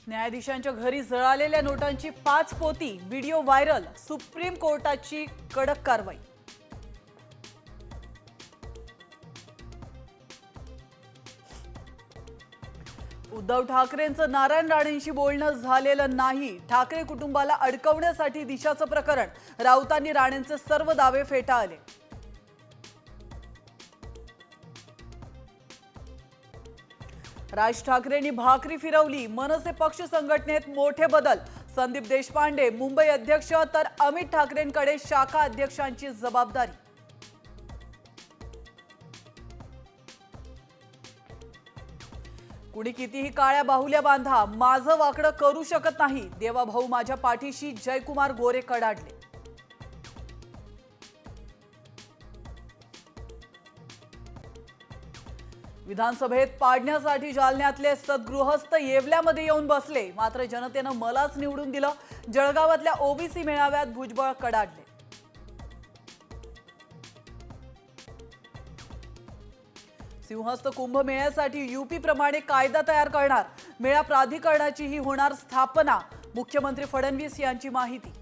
न्यायाधीशांच्या घरी जळालेल्या नोटांची 5 पोती, व्हिडिओ व्हायरल, सुप्रीम कोर्टाची कडक कारवाई। उद्धव ठाकरेंचं नारायण राणेंशी बोलणं झालेलं नाही। ठाकरे कुटुंबाला अडकवण्यासाठी दिशाचं प्रकरण, राऊतांनी राणेंचे सर्व दावे फेटाळले। राज ठाकरेंनी भाकरी फिरवली, मनसे पक्ष संघटनेत मोठे बदल, संदीप देशपांडे मुंबई अध्यक्ष तर अमित ठाकरेंकडे शाखा अध्यक्षांची जबाबदारी। कुणी कितीही काळ्या बाहुल्या बांधा, माझं वाकडं करू शकत नाही, देवाभाऊ माझ्या पाठीशी, जयकुमार गोरे कडाडले। विधानसभेत पाडण्यासाठी जालन्यातले सद्गृहस्थ येवल्यामध्ये येऊन बसले, मात्र जनतेनं मलाच निवडून दिलं, जळगावातल्या ओबीसी मेळाव्यात भुजबळ कडाडले। सिंहस्थ कुंभमेळ्यासाठी यूपी प्रमाणे कायदा तयार करणार, मेळा प्राधिकरणाचीही होणार स्थापना, मुख्यमंत्री फडणवीस यांची माहिती।